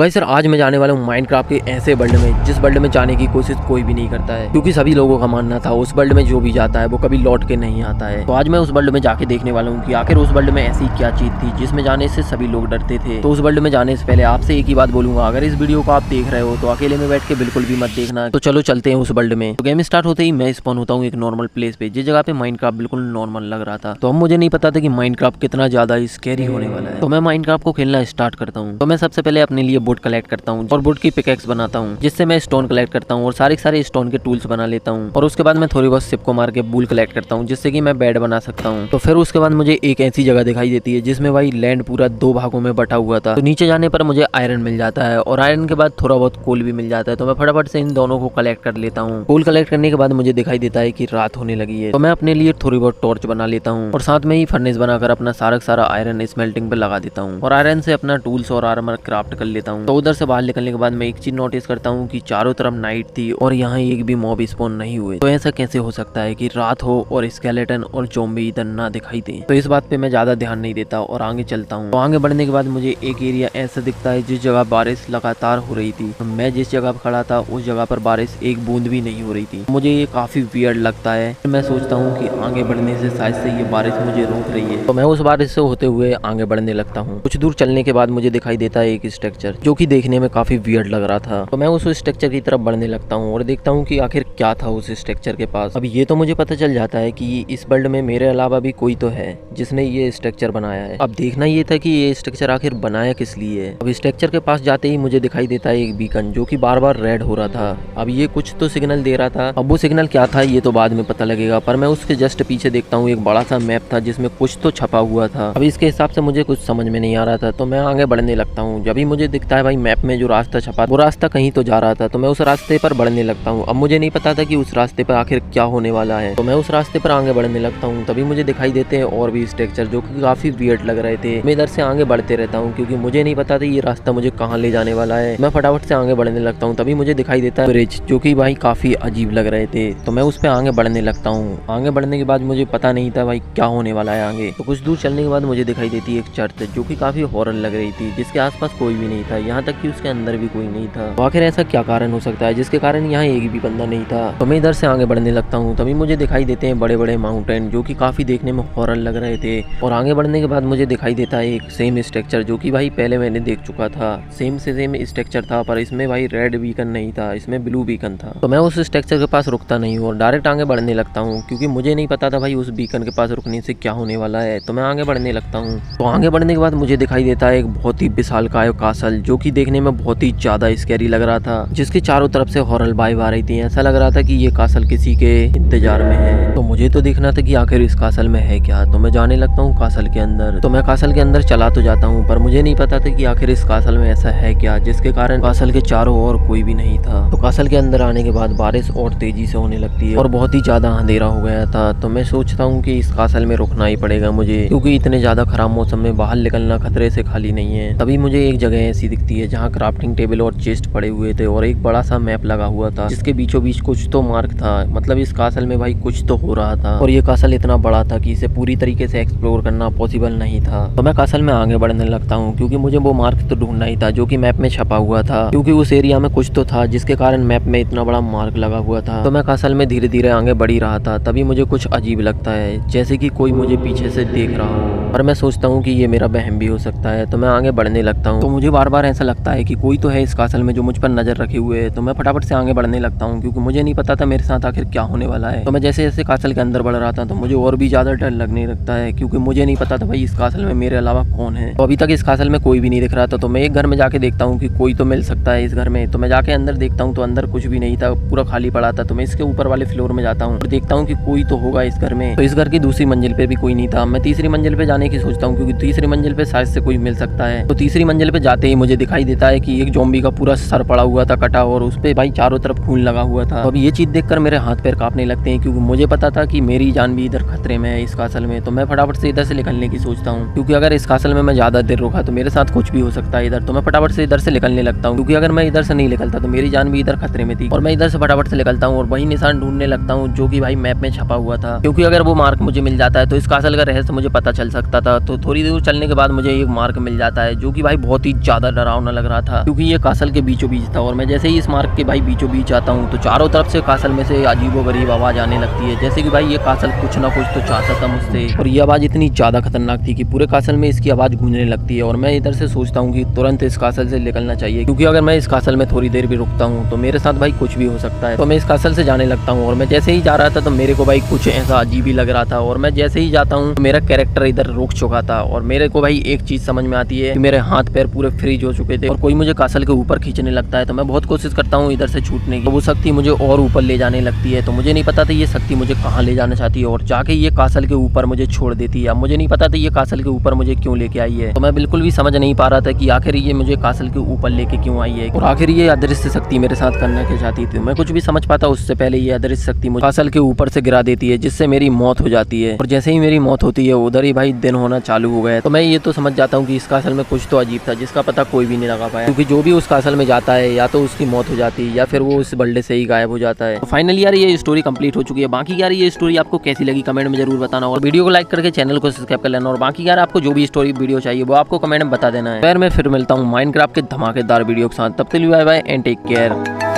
Guys sir आज मैं जाने वाला हूँ माइनक्राफ्ट के ऐसे वर्ल्ड में जिस वर्ल्ड में जाने की कोशिश कोई भी नहीं करता है, क्योंकि सभी लोगों का मानना था उस वर्ल्ड में जो भी जाता है वो कभी लौट के नहीं आता है। तो आज मैं उस वर्ल्ड में जाके देखने वाला हूँ कि आखिर उस वर्ल्ड में ऐसी क्या चीज थी जिसमें जाने से सभी लोग डरते थे। तो उस वर्ल्ड में जाने से पहले आपसे एक ही बात बोलूंगा, अगर इस वीडियो को आप देख रहे हो तो अकेले में बैठ के बिल्कुल भी मत देखना। तो चलो चलते हैं उस वर्ल्ड में। तो गेम स्टार्ट होते ही मैं स्पॉन होता हूँ एक नॉर्मल प्लेस पे, जिस जगह पे माइनक्राफ्ट बिल्कुल नॉर्मल लग रहा था। तो अब मुझे नहीं पता था कि माइनक्राफ्ट कितना ज्यादा स्कैरी होने वाला है। तो मैं माइनक्राफ्ट को खेलना स्टार्ट करता हूँ। तो मैं सबसे पहले अपने लिए वुड कलेक्ट करता हूँ और वुड की पिकैक्स बनाता हूँ, जिससे मैं स्टोन कलेक्ट करता हूँ और सारे स्टोन के टूल्स बना लेता हूँ। और उसके बाद मैं थोड़ी बहुत शिप को मार के बूल कलेक्ट करता हूँ, जिससे कि मैं बेड बना सकता हूँ। तो फिर उसके बाद मुझे एक ऐसी जगह दिखाई देती है जिसमें भाई लैंड पूरा 2 भागों में बटा हुआ था। तो नीचे जाने पर मुझे आयरन मिल जाता है और आयरन के बाद थोड़ा बहुत कोल भी मिल जाता है। तो मैं फटाफट से इन दोनों को कलेक्ट कर लेता हूँ। कोल कलेक्ट करने के बाद मुझे दिखाई देता है कि रात होने लगी है। तो मैं अपने लिए थोड़ी बहुत टॉर्च बना लेता हूँ और साथ में ही फर्नेस बनाकर अपना सारा आयरन स्मेल्टिंग पे लगा देता हूँ और आयरन से अपना टूल्स और आर्मर क्राफ्ट कर लेता हूँ। तो उधर से बाहर निकलने के बाद मैं एक चीज नोटिस करता हूँ कि चारों तरफ नाइट थी और यहाँ एक भी मॉब स्पॉन नहीं हुए। तो ऐसा कैसे हो सकता है कि रात हो और स्केलेटन और ज़ॉम्बी इधर ना दिखाई दे। तो इस बात पे मैं ज्यादा ध्यान नहीं देता और आगे चलता हूँ। तो आगे बढ़ने के बाद मुझे एक एरिया ऐसा दिखता है जिस जगह बारिश लगातार हो रही थी। तो मैं जिस जगह खड़ा था उस जगह पर बारिश एक बूंद भी नहीं हो रही थी। मुझे ये काफी वियर्ड लगता है। मैं सोचता हूँ कि आगे बढ़ने से शायद से ये बारिश मुझे रोक रही है। तो मैं उस बारिश से होते हुए आगे बढ़ने लगता हूँ। कुछ दूर चलने के बाद मुझे दिखाई देता है एक स्ट्रक्चर जो कि देखने में काफी वियर्ड लग रहा था। तो मैं उस स्ट्रक्चर की तरफ बढ़ने लगता हूँ और देखता हूँ कि आखिर क्या था उस स्ट्रक्चर के पास। अब ये तो मुझे पता चल जाता है कि इस वर्ल्ड में मेरे अलावा भी कोई तो है जिसने ये स्ट्रक्चर बनाया है। अब देखना ये था कि ये स्ट्रक्चर आखिर बनाया किस लिए है। अब स्ट्रक्चर के पास जाते ही मुझे दिखाई देता है एक बीकन जो कि बार बार रेड हो रहा था। अब ये कुछ तो सिग्नल दे रहा था। अब वो सिग्नल क्या था ये तो बाद में पता लगेगा, पर मैं उसके जस्ट पीछे देखता हूँ एक बड़ा सा मैप था जिसमें कुछ तो छपा हुआ था। अब इसके हिसाब से मुझे कुछ समझ में नहीं आ रहा था। तो मैं आगे बढ़ने लगता हूँ। जब भी मुझे दिखता है भाई मैप में जो रास्ता छपा वो रास्ता कहीं तो जा रहा था। तो मैं उस रास्ते पर बढ़ने लगता हूँ। अब मुझे नहीं पता था कि उस रास्ते पर आखिर क्या होने वाला है। तो मैं उस रास्ते पर आगे बढ़ने लगता हूँ। तभी मुझे दिखाई देते हैं और भी स्ट्रक्चर जो कि काफी वियर्ड लग रहे थे। मैं इधर से आगे बढ़ते रहता हूँ क्योंकि मुझे नहीं पता था ये रास्ता मुझे कहाँ ले जाने वाला है। मैं फटाफट से आगे बढ़ने लगता हूँ। तभी मुझे दिखाई देता है ब्रिज जो कि भाई काफी अजीब लग रहे थे। तो मैं उस पर आगे बढ़ने लगता हूँ। आगे बढ़ने के बाद मुझे पता नहीं था भाई क्या होने वाला है आगे। तो कुछ दूर चलने के बाद मुझे दिखाई देती है एक चर्च जो कि काफी हॉरर लग रही थी, जिसके आसपास कोई भी नहीं था, यहाँ तक कि उसके अंदर भी कोई नहीं था। तो आखिर ऐसा क्या कारण हो सकता है जिसके कारण यहाँ एक भी बंदा नहीं था। तो मैं इधर से आगे बढ़ने लगता हूँ। तभी मुझे दिखाई देते हैं बड़े बड़े माउंटेन जो कि काफी देखने में हॉरर लग रहे थे। और आगे बढ़ने के बाद मुझे दिखाई देता है एक सेम स्ट्रक्चर जो कि भाई पहले मैंने देख चुका था। सेम से सेम स्ट्रक्चर था, पर इसमें भाई रेड बीकन नहीं था, इसमें ब्लू बीकन था। तो मैं उस स्ट्रक्चर के पास रुकता नहीं हूँ और डायरेक्ट आगे बढ़ने लगता हूँ क्योंकि मुझे नहीं पता था भाई उस बीकन के पास रुकने से क्या होने वाला है। तो मैं आगे बढ़ने लगता हूँ। तो आगे बढ़ने के बाद मुझे दिखाई देता है एक बहुत ही विशालकाय कासल जो कि देखने में बहुत ही ज्यादा स्कैरी लग रहा था, जिसके चारों तरफ से हॉरर वाइब आ रही थी। ऐसा लग रहा था कि ये कासल किसी के इंतजार में है। तो मुझे तो देखना था कि आखिर इस कासल में है क्या। तो मैं जाने लगता हूँ कासल के अंदर। तो मैं कासल के अंदर चला तो जाता हूँ, पर मुझे नहीं पता था कि आखिर इस कासल में ऐसा है क्या जिसके कारण कासल के चारों ओर कोई भी नहीं था। तो कासल के अंदर आने के बाद बारिश और तेजी से होने लगती है और बहुत ही ज्यादा अंधेरा हो गया था। तो मैं सोचता हूँ कि इस कासल में रुकना ही पड़ेगा मुझे, क्योंकि इतने ज्यादा खराब मौसम में बाहर निकलना खतरे से खाली नहीं है। तभी मुझे एक जगह ऐसी दिखती है जहाँ क्राफ्टिंग टेबल और चेस्ट पड़े हुए थे और एक बड़ा सा मैप लगा हुआ था जिसके बीचों बीच कुछ तो मार्क था। मतलब इस कासल में भाई कुछ तो हो रहा था और ये कासल इतना बड़ा था कि इसे पूरी तरीके से एक्सप्लोर करना पॉसिबल नहीं था। तो मैं कासल में आगे बढ़ने लगता हूँ क्योंकि मुझे वो मार्क तो ढूंढना ही था जो कि मैप में छपा हुआ था, क्योंकि उस एरिया में कुछ तो था जिसके कारण मैप में इतना बड़ा मार्क लगा हुआ था। तो मैं कासल में धीरे धीरे आगे बढ़ ही रहा था। तभी मुझे कुछ अजीब लगता है, जैसे कि कोई मुझे पीछे से देख रहा हो, और मैं सोचता हूँ कि ये मेरा वहम भी हो सकता है। तो मैं आगे बढ़ने लगता हूँ। तो मुझे बार बार ऐसा लगता है कि कोई तो है इस कासल में जो मुझ पर नजर रखे हुए है। तो मैं फटाफट से आगे बढ़ने लगता हूँ क्योंकि मुझे नहीं पता था मेरे साथ आखिर क्या होने वाला है। तो मैं जैसे जैसे कासल के अंदर बढ़ रहा था तो मुझे और भी ज्यादा डर लगने लगता है, क्योंकि मुझे नहीं पता था भाई इस कासल में मेरे अलावा कौन है। तो अभी तक इस कासल में कोई भी नहीं दिख रहा था। तो मैं एक घर में जाके देखता हूँ कि कोई तो मिल सकता है इस घर में। तो मैं जाके अंदर देखता हूँ तो अंदर कुछ भी नहीं था, पूरा खाली पड़ा था। तो मैं इसके ऊपर वाले फ्लोर में जाता हूँ और देखता हूँ कि कोई तो होगा इस घर में। तो इस घर की दूसरी मंजिल पे भी कोई नहीं था। मैं तीसरी मंजिल पे जाने की सोचता हूँ क्योंकि तीसरी मंजिल पे शायद से कोई मिल सकता है। तो तीसरी मंजिल पे जाते ही मुझे दिखाई देता है कि एक ज़ॉम्बी का पूरा सर पड़ा हुआ था कटा, और उस पे भाई चारों तरफ खून लगा हुआ था। तो अब ये चीज देखकर मेरे हाथ पैर कांपने लगते हैं क्योंकि मुझे पता था कि मेरी जान भी इधर खतरे में है इस कासल में। तो मैं फटाफट से इधर से निकलने की सोचता हूँ क्योंकि अगर इस कासल में मैं ज्यादा देर रुका तो मेरे साथ कुछ भी हो सकता है इधर। तो मैं फटाफट से इधर से निकलने लगता हूँ क्योंकि अगर मैं इधर से नहीं निकलता तो मेरी जान भी इधर खतरे में थी। और मैं इधर से फटाफट से निकलता हूँ और वही निशान ढूंढने लगता हूँ जो कि भाई मैप में छपा हुआ था, क्योंकि अगर वो मार्क मुझे मिल जाता है तो इस कासल का रहस्य मुझे पता चल सकता था। तो थोड़ी दूर चलने के बाद मुझे एक मार्क मिल जाता है जो कि भाई बहुत ही ज्यादा डरावना लग रहा था, क्योंकि ये कासल के बीचों बीच था। और मैं जैसे ही इस मार्ग के भाई बीचों बीच आता हूँ तो चारों तरफ से कासल में से अजीबोगरीब आवाज आने लगती है, जैसे कि भाई ये कासल कुछ ना कुछ तो चाहता था मुझसे। और ये आवाज इतनी ज्यादा खतरनाक थी कि पूरे कासल में इसकी आवाज गूंजने लगती है। और मैं इधर से सोचता हूँ कि तुरंत इस कासल से निकलना चाहिए, क्योंकि अगर मैं इस कासल में थोड़ी देर भी रुकता हूँ तो मेरे साथ भाई कुछ भी हो सकता है। तो मैं इस कासल से जाने लगता हूँ। और मैं जैसे ही जा रहा था तो मेरे को भाई कुछ ऐसा अजीब ही लग रहा था। और मैं जैसे ही जाता हूँ तो मेरा कैरेक्टर इधर रुक चुका था। और मेरे को भाई एक चीज समझ में आती है कि मेरे हाथ पैर पूरे फ्रीज हो चुके थे और कोई मुझे कासल के ऊपर खींचने लगता है। तो मैं बहुत कोशिश करता हूँ इधर से छूटने की, तो वो शक्ति मुझे और ऊपर ले जाने लगती है। तो मुझे नहीं पता था ये शक्ति मुझे कहाँ ले जाना चाहती है और जाके ये कासल के ऊपर मुझे छोड़ देती है। अब मुझे नहीं पता था ये कासल के ऊपर मुझे क्यों लेके आई है। तो मैं बिल्कुल भी समझ नहीं पा रहा था कि आखिर ये मुझे कासल के ऊपर लेके क्यों आई है और आखिर ये अदृश्य शक्ति मेरे साथ करना क्या चाहती थी। मैं कुछ भी समझ पाता उससे पहले ये अदृश्य शक्ति मुझे कासल के ऊपर से गिरा देती है, जिससे मेरी मौत हो जाती है। और जैसे ही मेरी मौत होती है उधर ही भाई दिन होना चालू हो गया। तो मैं ये तो समझ जाता हूँ कि इस कासल में कुछ तो अजीब था जिसका पता कोई भी नहीं लगा पाया, क्योंकि जो भी उस कासल में जाता है या तो उसकी मौत हो जाती है या फिर वो उस बल्ले से ही गायब हो जाता है। तो फाइनली यार ये स्टोरी कंप्लीट हो चुकी है। बाकी यार ये स्टोरी आपको कैसी लगी कमेंट में जरूर बताना और वीडियो को लाइक करके चैनल को सब्सक्राइब कर लेना। और बाकी यार आपको जो भी स्टोरी वीडियो चाहिए वो आपको कमेंट में बता देना है। फिर मैं मिलता हूँ माइनक्राफ्ट के धमाकेदार वीडियो के साथ। तब तक bye bye and take care.